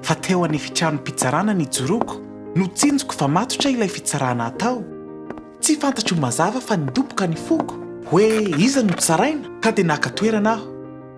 fa teo any fitrano pitsarana ny joroko no tsinjoko fa matotra ilay fitsarana atao. Tsy fantatro mazava fa nidoboka ny foko hoe iza no tsaraina ka dia nakatoerana aho.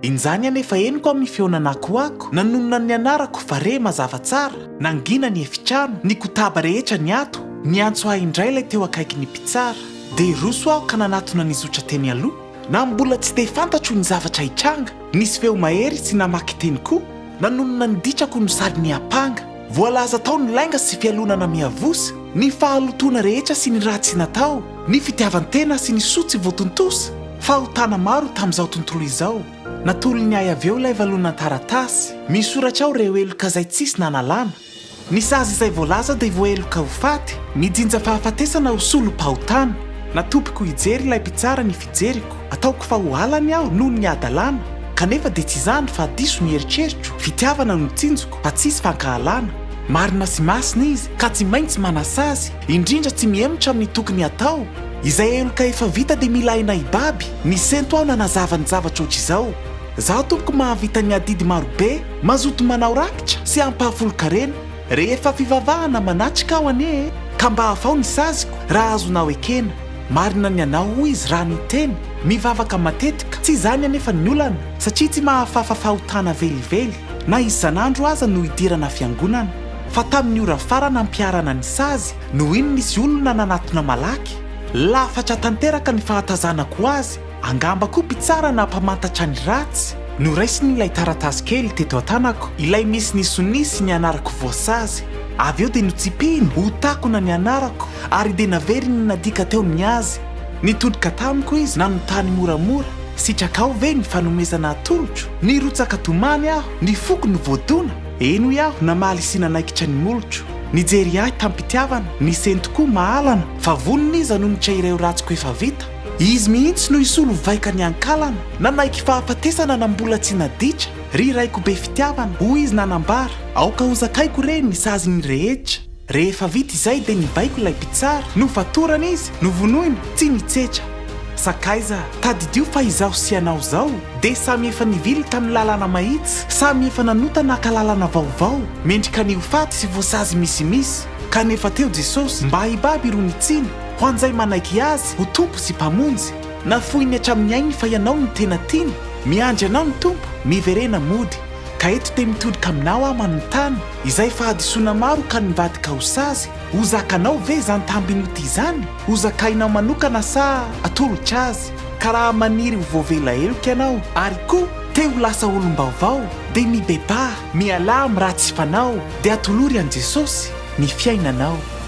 Inzany anefa henoko amin'ny feonanako ako nanonona ny anarako fa re mazava tsara nangina ny efitrano ny kotaba rehetra ny ato ny antso ahy indray ilay teo akaiky ny pitsara dia roso aho ka nanatona nizotra teny aloha na mbola tsy te fantatro ny zavatra hitranga nisy feo mahery sy namaky teny koa nanonona niditrako no sady ny apanga voalaza tao ny lainga sy fialonana miavosa ny fahalotona rehetra sy ny ratsy natao ny fitiavantena sy ny sotsy voatontosa fahotana maro tamin'izao tontolo izao natolo ny ay avy eo ilay valona taratasy misoratra ao reo eloka izay tsisy nanalana ny sazy izay voalaza dia voaeloka ho faty mijinja fahafatesana ho solom-pahotana natopiko hijery ilay pitsara ny fijeriko ataoko fa ho alany aho noho ny adalana kanefa dia tsy izany fa diso ny eritreritro fitiavana no tsinjoko fa tsisy fankahalana marina sy masina izy ka tsy maintsy manasazy indrindra tsy miemotra amin'ny tokony atao izay eloka efa vita dia milaina ibaby ny sento aho nanazava ny zavatra ohatr'izao zaho tompoko mahavita ny adidy marobe mazoto manao rakitra sy ampahafolo-karena rehefa fivavahana manatrika aho anie ka mba hafao ny saziko raha azonao ekena marina ny anao hoy izy raha niteny mivavaka matetika tsy izany anefa ny olana satria tsy mahafafa fahotana velively na isan'andro aza no hidirana fiangonana fa tamin'ny ora farana ampiarana ny sazy no iny nisy olona nanatona malaky lafatra tanteraka ny fahatazanako azy angamba koa pitsara na mpamantatra ny ratsy no raisiny ilay taratasy kely teto an-tanako ilay misy ny sonisy ny anarako voasazy avy eo dia notsipiny ho takona ny anarako ary dia naveriny nadika teo ny azy nitodika tamiko izy nanotany moramora sitrakao ve ny fanomezana atolotro nirotsaka tomany aho ny foko no voadona eno iaho namaly sy nanaikitra ny molotro nijery ahy tampitiavana ny sento koa mahalana fa vonona iza no nitra ireo ratsiko efa vita izy mihitsy no isolo vaika ny ankalana nanaiky fahafatesana na mbola tsy naditra ry raiko be fitiavana hoy izy nanambara aoka hozakaiko reny ny sazy ny rehetra rehefa vita izay dia nibaiko ilay pitsara no fatorana izy no vonoina tsy nitsetra sakaiza tadidio fa izaho sy anao zao dia samy efa nivily tamin'ny lalana mahitsy samy efa nanota nakalalana vaovao mendrika ny hofaty sy voasazy misimisy kanefa teo jesosy mba hibaby ro nitsiny ho an'izay manaiky azy ho tompo sy mpamonjy nafoiny hatramin'ny ainy fa ianao ny tena tiany miandry anao ny tompo miverena mody ka eto te mitodika aminao aho manontany izay fahadisoana maro ka nivadika ho sazy ho zakanao ve zany tambin'ity izany ho zakainao manokana sa atolotra azy ka raha maniry ho voavela eloka ianao ary koa te ho lasa olom-baovao dia mibebà mialà amin'ny ratsy fanao dia atolory an' jesosy ny fiainanao